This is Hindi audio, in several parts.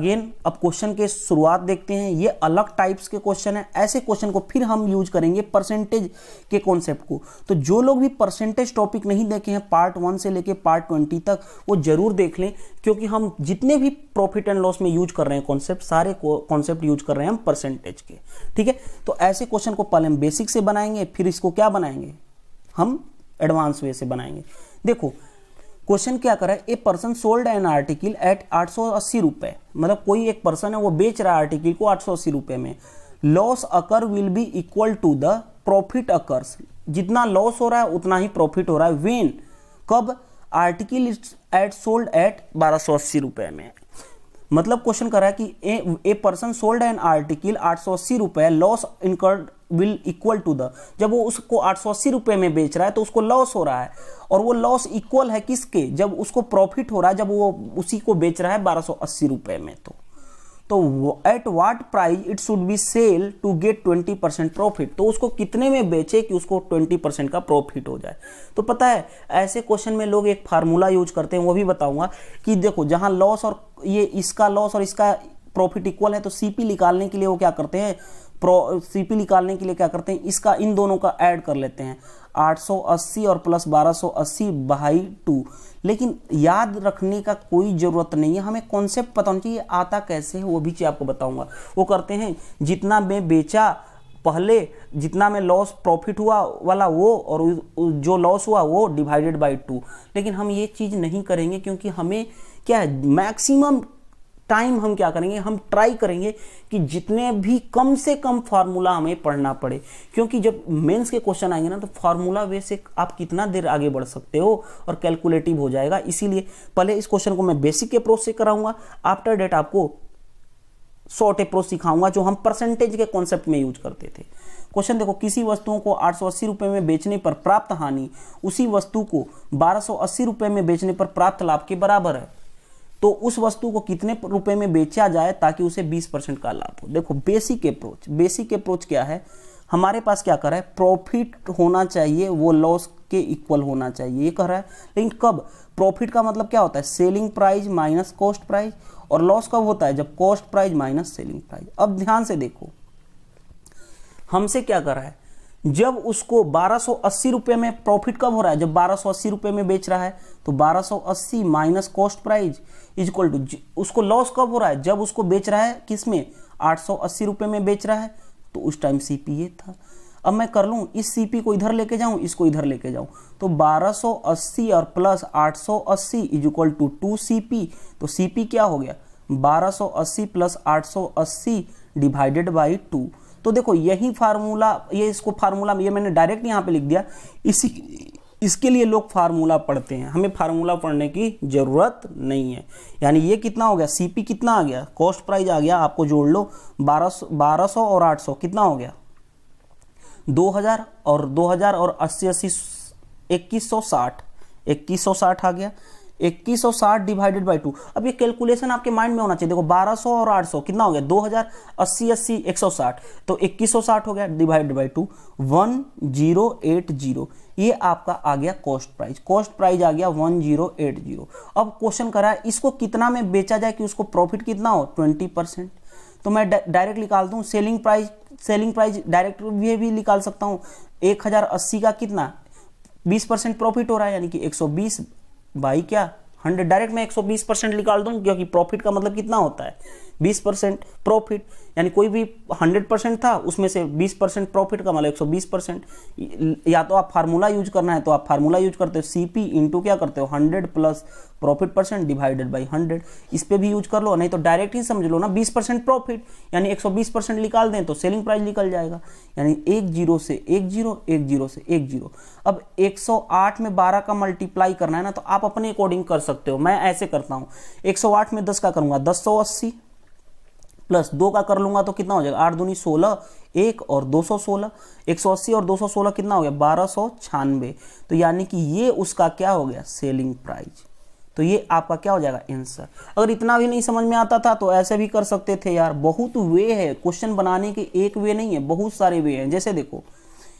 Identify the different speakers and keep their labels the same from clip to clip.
Speaker 1: अगेन अब क्वेश्चन के शुरुआत देखते हैं। ये अलग टाइप्स के क्वेश्चन है। ऐसे क्वेश्चन को फिर हम यूज करेंगे परसेंटेज के कॉन्सेप्ट को। तो जो लोग भी परसेंटेज टॉपिक नहीं देखे हैं पार्ट 1 से लेके पार्ट 20 तक, वो जरूर देख लें, क्योंकि हम जितने भी प्रॉफिट एंड लॉस में यूज कर रहे हैं कॉन्सेप्ट, सारे कॉन्सेप्ट यूज कर रहे हैं हम परसेंटेज के। ठीक है, तो ऐसे क्वेश्चन को पहले हम बेसिक से बनाएंगे, फिर इसको क्या बनाएंगे, हम एडवांस वे से बनाएंगे। देखो क्वेश्चन क्या कर रहा है, a person sold an article at 880 रुपए, मतलब कोई एक पर्सन है वो बेच रहा है आर्टिकल को 880 रुपए में। Loss occur will be equal to the profit occurs, जितना लॉस हो रहा है उतना ही प्रॉफिट हो रहा है। वेन, कब, article is at sold at 1280 रुपए में। मतलब क्वेश्चन कर रहा है कि a person sold an article 880 रुपए, loss incurred will equal to the, जब वो उसको 880 रुपए में बेच रहा है तो उसको लॉस हो रहा है, और वो लॉस इक्वल है किसके, जब उसको प्रॉफिट हो रहा है जब वो उसी को बेच रहा है 1280 रुपए में। तो at what price it should be sell to get 20% profit, तो उसको कितने में बेचे कि उसको 20% का प्रॉफिट हो जाए। तो पता है ऐसे क्वेश्चन में लोग एक फार्मूला यूज करते हैं, वो भी बताऊंगा कि देखो जहां लॉस और ये इसका लॉस और इसका प्रॉफिट इक्वल है, तो सीपी निकालने के लिए वो क्या करते हैं, सीपी निकालने के लिए क्या करते हैं, इसका इन दोनों का ऐड कर लेते हैं, 880 और प्लस 1280 बाई 2। लेकिन याद रखने का कोई जरूरत नहीं है, हमें कॉन्सेप्ट पता होना चाहिए आता कैसे है, वो भी चीज आपको बताऊंगा। वो करते हैं जितना मैं बेचा पहले, जितना में लॉस प्रॉफिट हुआ वाला वो, और जो लॉस हुआ वो डिवाइडेड बाई 2। लेकिन हम ये चीज नहीं करेंगे, क्योंकि हमें क्या है, मैक्सिमम टाइम हम क्या करेंगे, हम ट्राई करेंगे कि जितने भी कम से कम फार्मूला हमें पढ़ना पड़े, क्योंकि जब मेंस के क्वेश्चन आएंगे ना तो फार्मूला वे से आप कितना देर आगे बढ़ सकते हो और कैलकुलेटिव हो जाएगा। इसीलिए पहले इस क्वेश्चन को मैं बेसिक अप्रोच से कराऊंगा, आफ्टर डेट आपको शॉर्ट अप्रोच सिखाऊंगा जो हम परसेंटेज के कॉन्सेप्ट में यूज करते थे। क्वेश्चन देखो, किसी वस्तुओं को 880 रुपए में बेचने पर प्राप्त हानि उसी वस्तु को 1280 रुपए में बेचने पर प्राप्त लाभ के बराबर है, तो उस वस्तु को कितने रुपए में बेचा जाए ताकि उसे 20% का लाभ हो। देखो बेसिक अप्रोच क्या है, हमारे पास क्या कर रहा है, प्रॉफिट होना चाहिए वो लॉस के इक्वल होना चाहिए, ये कह रहा है। लेकिन कब, प्रॉफिट का मतलब क्या होता है, selling price minus cost price, और लॉस कब होता है, जब cost price minus selling price. अब ध्यान से देखो हमसे क्या कर रहा है, जब उसको 1280 रुपए में प्रॉफिट कब हो रहा है, जब 1280 रुपए में बेच रहा है, तो 1280 minus cost price is equal to, उसको लॉस कब हो रहा है, जब उसको बेच रहा है किसमें, 880 रुपए में बेच रहा है, तो उस टाइम सीपी ये था। अब मैं कर लूं, इस सीपी को इधर लेके जाऊं, इसको इधर लेके जाऊं, तो 1280 और plus 880 is equal to 2 CP. तो सीपी क्या हो गया, 1280 प्लस 880 डिवाइडेड बाई 2। तो देखो यही फार्मूला, ये इसको फार्मूला ये मैंने डायरेक्ट यहाँ पे लिख दिया, इसके लिए लोग फार्मूला पढ़ते हैं, हमें फार्मूला पढ़ने की जरूरत नहीं है। यानी ये कितना हो गया, सीपी कितना आ गया, कॉस्ट प्राइस आ गया, आपको जोड़ लो 1200 और 800 कितना हो गया, 2000 और 80 2160 आ गया, 2160 डिवाइडेड बाई 2। अब ये कैलकुलेशन आपके माइंड में होना चाहिए। देखो 1200 और 800 कितना हो गया, 2000 80 160, तो 2160 हो गया डिवाइडेड बाई 2, 1080। ये आपका आ गया कॉस्ट प्राइस आ गया 1080। अब क्वेश्चन करा है इसको कितना में बेचा जाए कि उसको प्रॉफिट कितना हो, 20%। तो मैं डायरेक्ट निकाल दूं, सेलिंग प्राइस डायरेक्ट भी निकाल सकता हूं, 1080 का कितना 20% प्रॉफिट हो रहा है, यानी कि 120 बाई क्या 100, डायरेक्ट मैं 120% निकाल दूं, क्योंकि प्रॉफिट का मतलब कितना होता है 20% प्रॉफिट, यानी कोई भी 100% था उसमें से 20% प्रॉफिट का मतलब 120%। या तो आप फार्मूला यूज करना है तो आप फार्मूला यूज करते हो, सीपी इंटू क्या करते हो 100 plus profit percent divided by 100, इस पे भी यूज कर लो, नहीं तो डायरेक्ट ही समझ लो ना, 20% प्रॉफिट यानी 120% निकाल दें तो सेलिंग प्राइस निकल जाएगा, यानी 10 से 10 से 10। अब 108 में 12 का मल्टीप्लाई करना है ना, तो आप अपने अकॉर्डिंग कर सकते हो, मैं ऐसे करता हूं, 108 में 10 का करूंगा 1080 प्लस 2 का कर लूंगा तो कितना हो जाएगा, 8 दूनी 16, 1 और 216, 180 और 216 कितना हो गया 1296। तो यानी कि ये उसका क्या हो गया, सेलिंग प्राइस। तो ये आपका क्या हो जाएगा, आंसर। अगर इतना भी नहीं समझ में आता था तो ऐसे भी कर सकते थे यार, बहुत वे है क्वेश्चन बनाने के, एक वे नहीं है, बहुत सारे वे हैं। जैसे देखो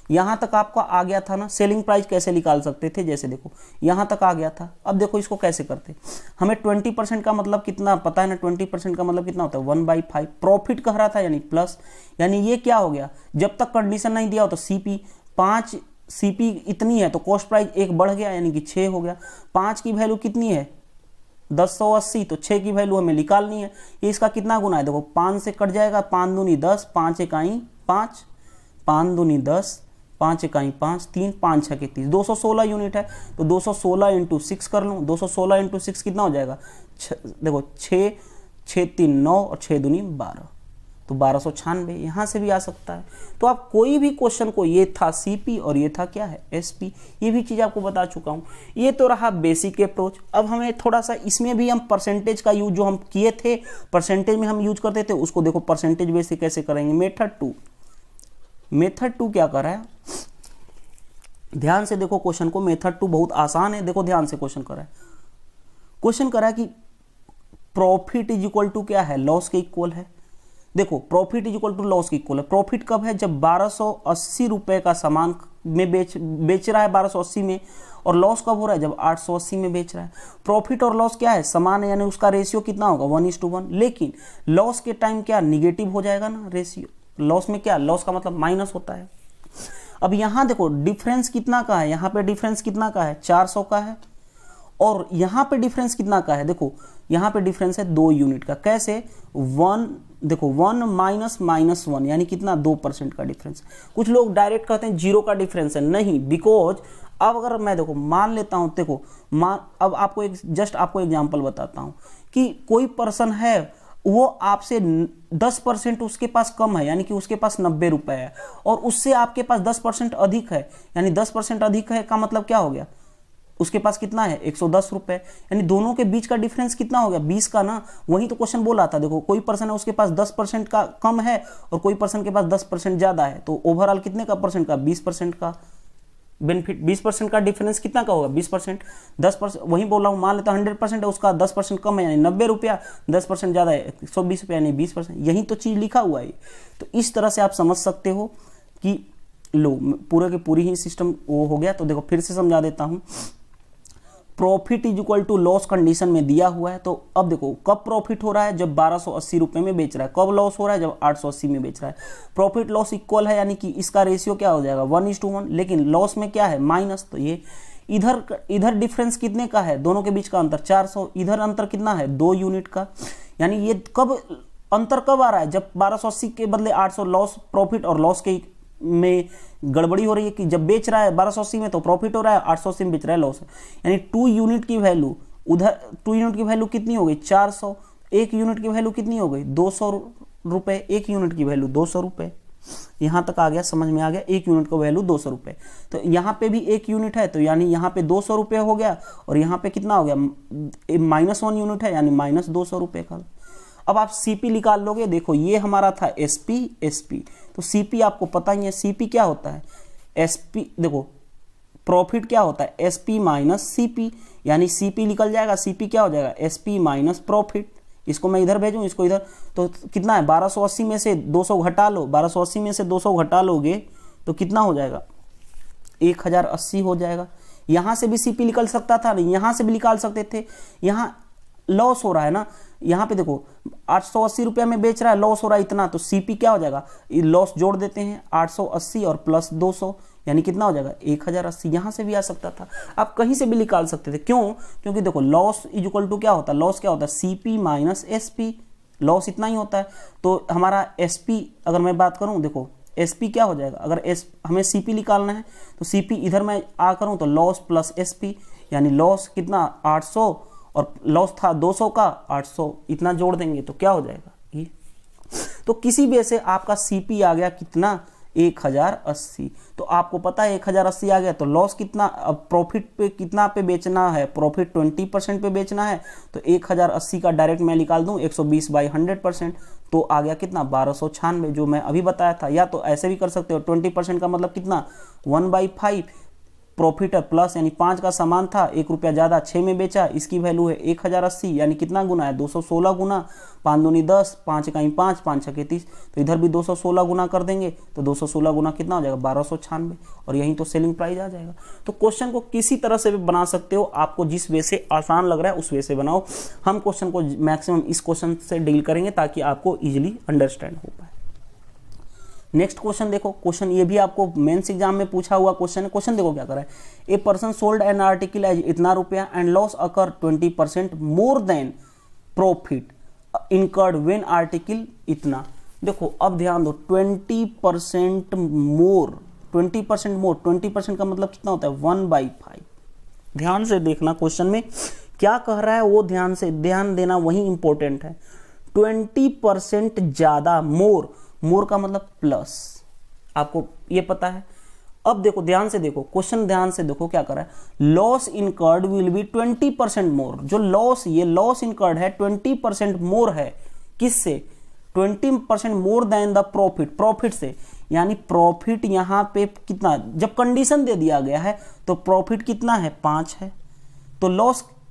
Speaker 1: यहाँ तक आपका आ गया था ना, सेलिंग प्राइस कैसे निकाल सकते थे, जैसे देखो यहाँ तक आ गया था। अब देखो इसको कैसे करते, हमें 20% का मतलब कितना पता है ना, 20% का मतलब कितना होता है 1/5। प्रॉफिट कह रहा था यानी प्लस, यानी ये क्या हो गया, जब तक कंडीशन नहीं दिया हो तो सीपी 5, सीपी इतनी है तो कॉस्ट प्राइस 1 बढ़ गया यानी कि 6 हो गया। 5 की वैल्यू कितनी है 1080, तो 6 की वैल्यू हमें निकालनी है। ये इसका कितना गुना है, देखो 5 से कट जाएगा, 5 दूनी 10, 5 इकाई 5, 5 दूनी 10, 5 इकाई 5, 3, 5 6 के 30, 216 यूनिट है। तो 216 इंटू 6 कर लूँ, 216 इंटू 6 कितना हो जाएगा, देखो 6, 6 3 9 और 6 दूनी 12, तो 1296 यहाँ से भी आ सकता है। तो आप कोई भी क्वेश्चन को, ये था सीपी और ये था क्या है एसपी, ये भी चीज़ आपको बता चुका हूँ। ये तो रहा बेसिक अप्रोच। अब हमें थोड़ा सा इसमें भी हम परसेंटेज का यूज जो हम किए थे, परसेंटेज में हम यूज करते थे, उसको देखो परसेंटेज बेसिक कैसे करेंगे। मेथड टू क्या कर रहा है, ध्यान से देखो क्वेश्चन को। मेथड 2 बहुत आसान है, देखो ध्यान से क्वेश्चन कर रहा है। क्वेश्चन कर रहा है कि प्रॉफिट इज इक्वल टू क्या है, लॉस के इक्वल है। देखो profit is equal to loss के इक्वल है। प्रॉफिट कब है, जब 1280 रुपए का सामान में बेच रहा है 1280 में, और लॉस कब हो रहा है, जब 880 में बेच रहा है। प्रॉफिट और लॉस क्या है, समान है, यानी उसका रेशियो कितना होगा 1:1। लेकिन लॉस के टाइम क्या निगेटिव हो जाएगा ना रेशियो, लॉस में क्या, लॉस का मतलब माइनस होता है। अब यहाँ देखो डिफरेंस कितना का है, यहाँ पे डिफरेंस कितना का है 400 का है, और यहाँ पे डिफरेंस कितना का है, देखो यहाँ पे डिफरेंस है 2 यूनिट का। कैसे, 1 देखो 1 माइनस -1 यानी कितना 2% का डिफरेंस। कुछ लोग डायरेक्ट कहते हैं 0 का डिफरेंस है, नहीं, बिकॉज अब अगर मैं देखो मान लेता हूँ, देखो अब आपको एक जस्ट आपको एग्जांपल बताता हूँ कि कोई पर्सन है, वो आपसे 10% उसके पास कम है, यानी कि उसके पास 90 रुपए है, और उससे आपके पास 10% अधिक है, यानी 10% अधिक है का मतलब क्या हो गया, उसके पास कितना है 110 रुपए, यानी दोनों के बीच का डिफरेंस कितना हो गया 20 का ना। वही तो क्वेश्चन बोला था, देखो कोई पर्सन है उसके पास 10% का कम है और कोई पर्सन के पास 10% ज्यादा है, तो ओवरऑल कितने का परसेंट का 20% का बेनिफिट, 20% का डिफरेंस कितना का होगा 20%, 10%, वही बोला हूँ, मान लेता 100% है, उसका 10% कम है यानी 90 रुपया, 10% ज़्यादा है 120 रुपया यानी 20%, यही तो चीज़ लिखा हुआ है। तो इस तरह से आप समझ सकते हो कि लो पूरे के पूरी ही सिस्टम वो हो गया। तो देखो फिर से समझा देता हूँ, profit is equal to loss condition में दिया हुआ है। तो अब देखो कब प्रॉफिट हो रहा है, जब 1280 रुपए में बेच रहा है, कब लॉस हो रहा है, जब 880 में बेच रहा है। प्रॉफिट लॉस इक्वल है, यानी कि इसका रेशियो क्या हो जाएगा 1:1, लेकिन लॉस में क्या है माइनस, तो ये इधर डिफरेंस कितने का है, दोनों के बीच का अंतर 400, इधर अंतर कितना है 2 यूनिट का, यानी ये कब अंतर कब आ रहा है, जब 1280 के बदले 800 लॉस, प्रॉफिट और लॉस के में गड़बड़ी हो रही है कि जब बेच रहा है 1280 में तो प्रॉफिट हो रहा है, 880 में बेच रहा है लॉस है, यानी 2 यूनिट की वैल्यू, उधर 2 यूनिट की वैल्यू कितनी हो गई 400, 1 यूनिट की वैल्यू कितनी हो गई 200 रुपए, 1 यूनिट की वैल्यू 200 रुपए। यहाँ तक आ गया, समझ में आ गया, 1 यूनिट का वैल्यू 200 रुपए। तो यहाँ पे भी 1 यूनिट है, तो यानी यहाँ पे 200 रुपये हो गया, और यहाँ पे कितना हो गया -1 यूनिट है यानी -200 रुपये का। अब आप सीपी निकाल लोगे, देखो ये हमारा था एसपी, तो सीपी आपको पता ही है, सीपी क्या होता है एसपी, देखो प्रॉफिट क्या होता है एसपी माइनस सीपी, यानी सीपी निकल जाएगा, सीपी क्या हो जाएगा एसपी माइनस प्रॉफिट। इसको मैं इधर भेजूँ, इसको इधर, तो कितना है 1280 में से 200 घटा लो, 1280 में से 200 घटा लोगे तो कितना हो जाएगा 1080 हो जाएगा। यहाँ से भी सीपी निकल सकता था, नहीं यहाँ से भी निकाल सकते थे, यहाँ लॉस हो रहा है ना, यहाँ पे देखो 880 रुपया में बेच रहा है, लॉस हो रहा है इतना, तो सीपी क्या हो जाएगा, लॉस जोड़ देते हैं 880 और प्लस 200 यानी कितना हो जाएगा 1080। यहाँ से भी आ सकता था, आप कहीं से भी निकाल सकते थे, क्यों, क्योंकि देखो लॉस इज इक्वल टू क्या होता है, लॉस क्या होता है सीपी माइनस एसपी, लॉस इतना ही होता है। तो हमारा एसपी अगर मैं बात करूँ, देखो एसपी क्या हो जाएगा, अगर हमें सीपी निकालना है तो सीपी इधर मैं आ करूँ तो लॉस प्लस एसपी, यानी लॉस कितना 800 और लॉस था 200 का, 800 इतना जोड़ देंगे तो क्या हो जाएगा ये। तो किसी भी से आपका सीपी आ गया कितना 1080, तो आपको पता है 1080 आ गया, तो लॉस कितना, अब प्रॉफिट पे कितना पे बेचना है, प्रॉफिट 20% पे बेचना है, तो 1080 का डायरेक्ट मैं निकाल दूं 120/100%, तो आ गया कितना 1296 जो मैं अभी बताया था। या तो ऐसे भी कर सकते हो, 20% का मतलब कितना 1/5, प्रॉफिट है प्लस, यानी 5 का सामान था, 1 रुपया ज़्यादा 6 में बेचा, इसकी वैल्यू है 1080, यानी कितना गुना है 216 गुना, 5 दूनी 10, 5 इकाई 5, 5 छके 30, तो इधर भी 216 गुना कर देंगे तो 216 गुना कितना हो जाएगा 1296, और यहीं तो सेलिंग प्राइस आ जाएगा। तो क्वेश्चन को किसी तरह से भी बना सकते हो, आपको जिस वे से आसान लग रहा है उस वे से बनाओ। हम क्वेश्चन को मैक्सिमम इस क्वेश्चन से डील करेंगे ताकि आपको ईजिली अंडरस्टैंड हो पाए। नेक्स्ट क्वेश्चन देखो, क्वेश्चन ये भी आपको मेंस एग्जाम में पूछा हुआ क्वेश्चन है। क्वेश्चन देखो क्या कर रहा है, a person sold an article as इतना रुपया and loss occur 20% more than profit incurred when article इतना। देखो अब ध्यान दो, 20% मोर, 20% मोर, 20% का मतलब कितना होता है 1/5। ध्यान से देखना क्वेश्चन में क्या कह रहा है, वो ध्यान देना वही इंपॉर्टेंट है। 20% ज्यादा, मोर, मोर का मतलब प्लस, आपको ये पता है। अब देखो ध्यान से देखो क्वेश्चन, ध्यान से देखो क्या कर रहा है, लॉस इनकर्ड विल बी 20% मोर। जो लॉस, ये लॉस इनकर्ड है 20% मोर है, किससे 20% more then the profit, profit से, यानी प्रॉफिट यहां पे कितना, जब कंडीशन दे दिया गया है तो प्रॉफिट कितना है 5 है, तो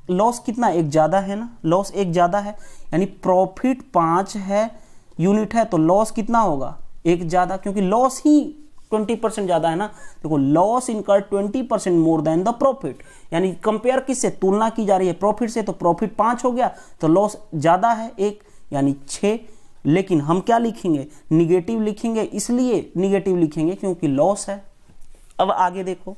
Speaker 1: लॉस कितना एक ज्यादा है ना, लॉस एक ज्यादा है, यानी प्रॉफिट 5 है यूनिट है तो लॉस कितना होगा एक ज्यादा, क्योंकि लॉस ही 20% ज्यादा है ना। देखो loss incurred 20% more then the profit, यानी कंपेयर किससे, तुलना की जा रही है प्रॉफिट से, तो प्रॉफिट 5 हो गया तो लॉस ज्यादा है 1 यानी 6। लेकिन हम क्या लिखेंगे, निगेटिव लिखेंगे, इसलिए निगेटिव लिखेंगे क्योंकि लॉस है। अब आगे देखो,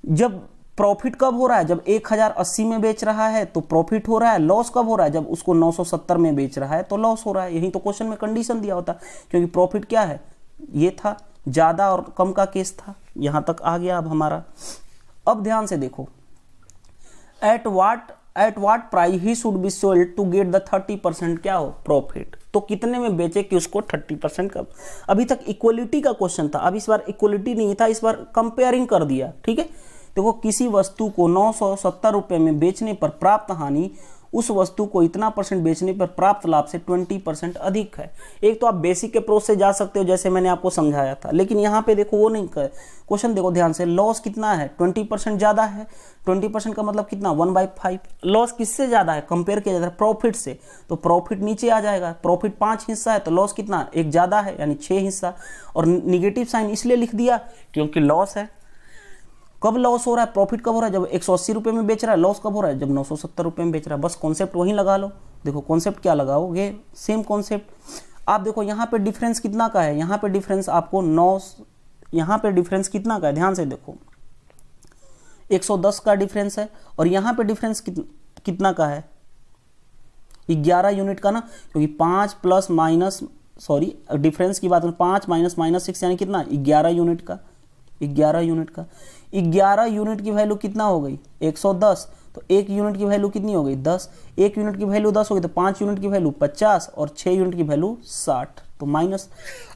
Speaker 1: जब प्रॉफिट कब हो रहा है, जब 1080 में बेच रहा है तो प्रॉफिट हो रहा है, लॉस कब हो रहा है, जब उसको 970 में बेच रहा है तो लॉस हो रहा है। यही तो क्वेश्चन में कंडीशन दिया होता, क्योंकि प्रॉफिट क्या है, ये था ज्यादा और कम का केस था, यहां तक आ गया अब हमारा। अब ध्यान से देखो, at what price he should be sold to get the 30% क्या हो प्रॉफिट, तो कितने में बेचे कि उसको 30% का। अभी तक इक्वलिटी का क्वेश्चन था, अब इस बार इक्वलिटी नहीं था, इस बार कंपेयरिंग कर दिया। ठीक है, देखो किसी वस्तु को 970 रुपए में बेचने पर प्राप्त हानि उस वस्तु को इतना % बेचने पर प्राप्त लाभ से 20% अधिक है। एक तो आप बेसिक के प्रोसेस से जा सकते हो जैसे मैंने आपको समझाया था, लेकिन यहाँ पे देखो वो नहीं कर, क्वेश्चन देखो ध्यान से, लॉस कितना है 20% ज्यादा है, 20% का मतलब कितना 1/5। लॉस किससे ज्यादा है, कंपेयर किया जाता है प्रॉफिट से, तो प्रॉफिट नीचे आ जाएगा, प्रॉफिट 5 हिस्सा है तो लॉस कितना एक ज्यादा है यानी 6 हिस्सा, और निगेटिव साइन इसलिए लिख दिया क्योंकि लॉस है। कब लॉस हो रहा है, प्रॉफिट कब हो रहा है, जब 180 रुपए में बेच रहा है, लॉस कब हो रहा है जब 970 रुपए में बेच रहा है। बस कॉन्सेप्ट वहीं लगा लो। देखो कॉन्सेप्ट क्या लगाओगे, सेम कॉन्सेप्ट। आप देखो यहाँ पे डिफरेंस कितना का है, यहाँ पे डिफरेंस आपको 9, यहाँ पे डिफरेंस कितना का है, ध्यान से देखो 110 का डिफरेंस है, और यहाँ पे डिफरेंस कितना का है 11 यूनिट का ना, क्योंकि 5 प्लस माइनस, सॉरी डिफरेंस की बात करें, 5 माइनस 6 यानी कितना 11 यूनिट का, 11 यूनिट का। 11 यूनिट की वैल्यू कितना हो गई 110, तो 1 यूनिट की वैल्यू कितनी हो गई 10, 1 यूनिट की वैल्यू 10 हो गई तो 5 यूनिट की वैल्यू 50 और 6 यूनिट की वैल्यू 60, तो माइनस।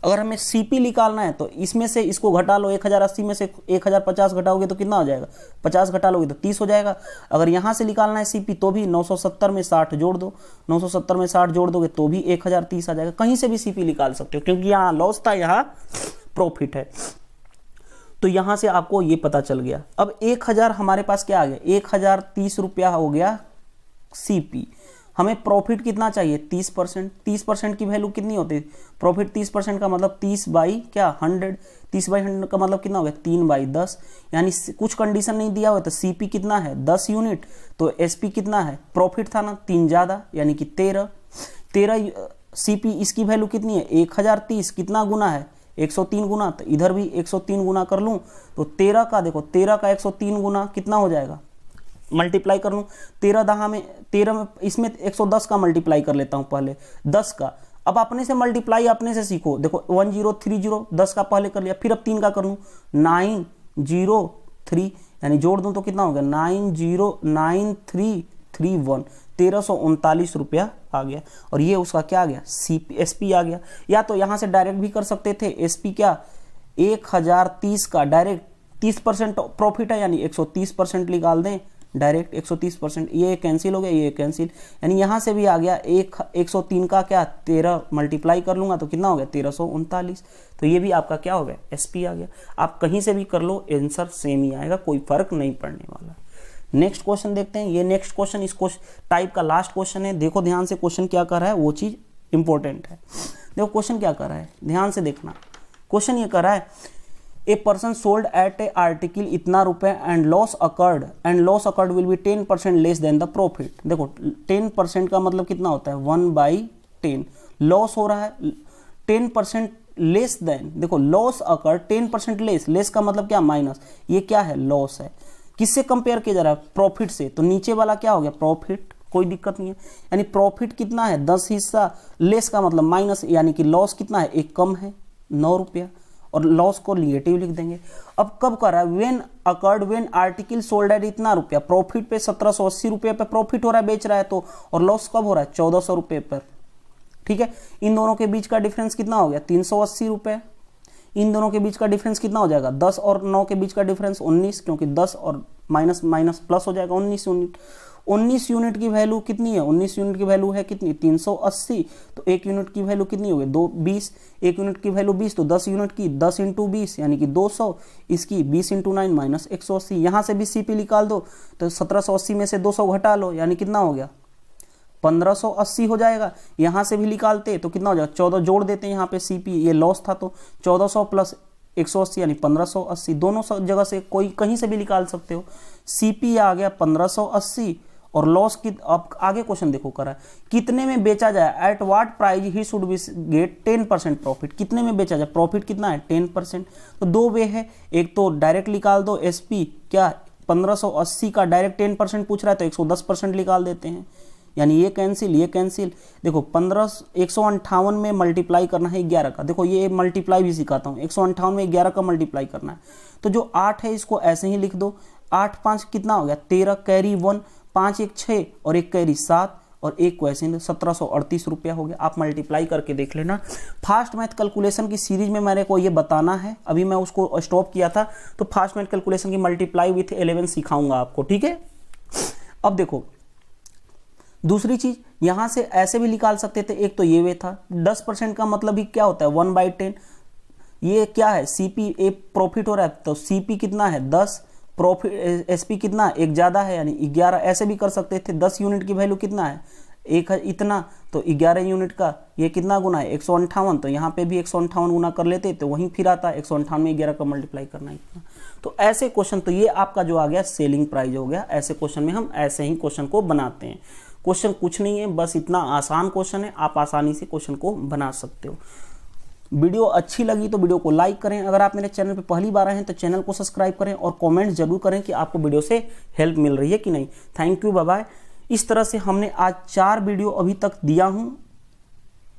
Speaker 1: अगर हमें सीपी निकालना है तो इसमें से इसको घटा लो, 1080 में से 1050 घटाओगे तो कितना हो जाएगा, 50 घटा लोगे तो 30 हो जाएगा। अगर यहाँ से निकालना है सीपी तो भी 970 में 60 जोड़ दो, 970 में 60 जोड़ दोगे तो भी 1030 आ जाएगा। कहीं से भी सीपी निकाल सकते हो, क्योंकि यहाँ लॉस था, यहाँ प्रॉफिट है, तो यहां से आपको ये पता चल गया। अब 1000 हमारे पास क्या आ गया, 1030 रुपया हो गया सीपी। हमें प्रॉफिट कितना चाहिए 30%, 30% की वैल्यू कितनी होती है, प्रॉफिट 30% का मतलब 30 बाई क्या 100, 30/100 का मतलब कितना हो गया 3/10, यानी कुछ कंडीशन नहीं दिया हुआ तो सीपी कितना है 10 यूनिट, तो एसपी कितना है, प्रॉफिट था ना 3 ज्यादा यानी कि 13 सीपी, इसकी वैल्यू कितनी है 1030, कितना गुना है 103 गुना, तो इधर भी 103 गुना कर लूं तो 13 का देखो 13 का 103 गुना कितना हो जाएगा, मल्टीप्लाई कर लूं 13 में इसमें 110 का मल्टीप्लाई कर लेता हूं पहले 10 का। अब अपने से मल्टीप्लाई अपने से सीखो, देखो 1030 10 का पहले कर लिया, फिर अब 3 का कर लूं 903 यानी जोड़ दूं तो कितना हो गया 909,331, 1339 रुपया आ गया। और ये उसका क्या आ गया एसपी आ गया। या तो यहां से डायरेक्ट भी कर सकते थे, एसपी क्या 1030 का डायरेक्ट 30% प्रॉफिट है यानी 130% निकाल दें, डायरेक्ट 130%, ये कैंसिल हो गया, ये कैंसिल, यानी यहाँ से भी आ गया 103 का क्या 13 मल्टीप्लाई कर लूँगा तो कितना हो गया 1339, तो ये भी आपका क्या हो गया SP आ गया। आप कहीं से भी कर लो आंसर सेम ही आएगा, कोई फर्क नहीं पड़ने वाला। नेक्स्ट क्वेश्चन देखते हैं। ये नेक्स्ट क्वेश्चन इस टाइप का लास्ट क्वेश्चन है। देखो ध्यान से क्वेश्चन क्या कर रहा है, वो चीज़ इंपॉर्टेंट है। देखो क्वेश्चन क्या कर रहा है, ध्यान से देखना। क्वेश्चन ये कर रहा है a person sold at A article इतना रुपए and loss occurred will be 10% less than the profit. देखो 10% का मतलब कितना होता है 1/10, लॉस हो रहा है 10% लेस देन, देखो लॉस अकर्ड 10% लेस का मतलब क्या माइनस, ये क्या है लॉस है, किससे कंपेयर किया जा रहा है प्रॉफिट से, तो नीचे वाला क्या हो गया प्रॉफिट, कोई दिक्कत नहीं है। यानी प्रॉफिट कितना है 10 हिस्सा, लेस का मतलब माइनस, यानी कि लॉस कितना है एक कम है 9 रुपया, और लॉस को निगेटिव लिख देंगे। अब कब कर रहा है व्हेन आर्टिकल सोल्ड एट इतना रुपया, प्रॉफिट पे 1780 रुपये पे प्रॉफिट हो रहा है बेच रहा है तो, और लॉस कब हो रहा है 1400 रुपये पर। ठीक है, इन दोनों के बीच का डिफरेंस कितना हो गया 380 रुपये। इन दोनों के बीच का डिफरेंस कितना हो जाएगा 10 और 9 के बीच का डिफरेंस 19, क्योंकि 10 और माइनस प्लस हो जाएगा 19 यूनिट। 19 यूनिट की वैल्यू कितनी है, 19 यूनिट की वैल्यू है कितनी 380, तो 1 यूनिट की वैल्यू कितनी हो गई 20, 1 यूनिट की वैल्यू 20, तो 10 यूनिट की 10 इंटू 20 यानी कि 200, इसकी 20 इंटू 9 माइनस 180। यहाँ से भी CP निकाल दो तो 1780 में से 200 घटा लो, यानी कितना हो गया 1580 हो जाएगा। यहाँ से भी निकालते तो कितना हो जाएगा 14 जोड़ देते हैं यहाँ पे CP, ये लॉस था तो 1400 प्लस 180 यानी 1580, दोनों जगह से कोई कहीं से भी निकाल सकते हो। CP आ गया 1580 और लॉस की, अब आगे क्वेश्चन देखो करा कितने में बेचा जाए, at what price he should be get 10% profit, कितने में बेचा जाए, प्रॉफिट कितना है 10%। तो दो वे है, एक तो डायरेक्ट निकाल दो SP, क्या 1580 का डायरेक्ट 10% पूछ रहा है तो 110% निकाल देते हैं, यानी ये कैंसिल। देखो 158 में मल्टीप्लाई करना है 11 का, देखो ये मल्टीप्लाई भी सिखाता हूँ, 158 में 11 का मल्टीप्लाई करना है, तो जो 8 है इसको ऐसे ही लिख दो, 8 5 कितना हो गया 13, कैरी 1, 5 1 6 और 1 कैरी 7 और 1 को ऐसे 1738 रुपया हो गया। आप मल्टीप्लाई करके देख लेना। फास्ट मैथ कैलकुलेशन की सीरीज में मेरे को ये बताना है, अभी मैं उसको स्टॉप किया था, तो फास्ट मैथ कैलकुलेशन की मल्टीप्लाई विथ 11 सिखाऊंगा आपको, ठीक है। अब देखो दूसरी चीज, यहां से ऐसे भी निकाल सकते थे, एक तो ये वे था 10% का मतलब ही क्या होता है 1/10, ये क्या है CP ए प्रॉफिट हो रहा है तो CP कितना है 10, प्रॉफिट SP कितना है एक ज्यादा है यानी 11, ऐसे भी कर सकते थे। 10 यूनिट की वैल्यू कितना है एक है इतना, तो 11 यूनिट का ये कितना गुना है 158, तो यहाँ पे भी 158 गुना कर लेते तो वहीं फिर आता 158 में 11 का मल्टीप्लाई करना इतना। तो ऐसे क्वेश्चन, तो ये आपका जो आ गया सेलिंग प्राइस हो गया। ऐसे क्वेश्चन में हम ऐसे ही क्वेश्चन को बनाते हैं। क्वेश्चन कुछ नहीं है, बस इतना आसान क्वेश्चन है, आप आसानी से क्वेश्चन को बना सकते हो। वीडियो अच्छी लगी तो वीडियो को लाइक करें, अगर आप मेरे चैनल पे पहली बार आए हैं तो चैनल को सब्सक्राइब करें और कमेंट जरूर करें कि आपको वीडियो से हेल्प मिल रही है कि नहीं। Thank you, bye bye. इस तरह से हमने आज 4 वीडियो अभी तक दिया हूं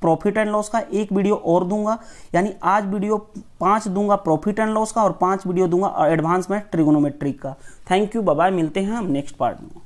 Speaker 1: प्रॉफिट एंड लॉस का, एक वीडियो और दूंगा, यानी आज वीडियो 5 दूंगा प्रॉफिट एंड लॉस का और 5 वीडियो दूंगा एडवांस मैथ ट्रिगोनोमेट्री का। थैंक यू, बाय बाय, मिलते हैं हम नेक्स्ट पार्ट में।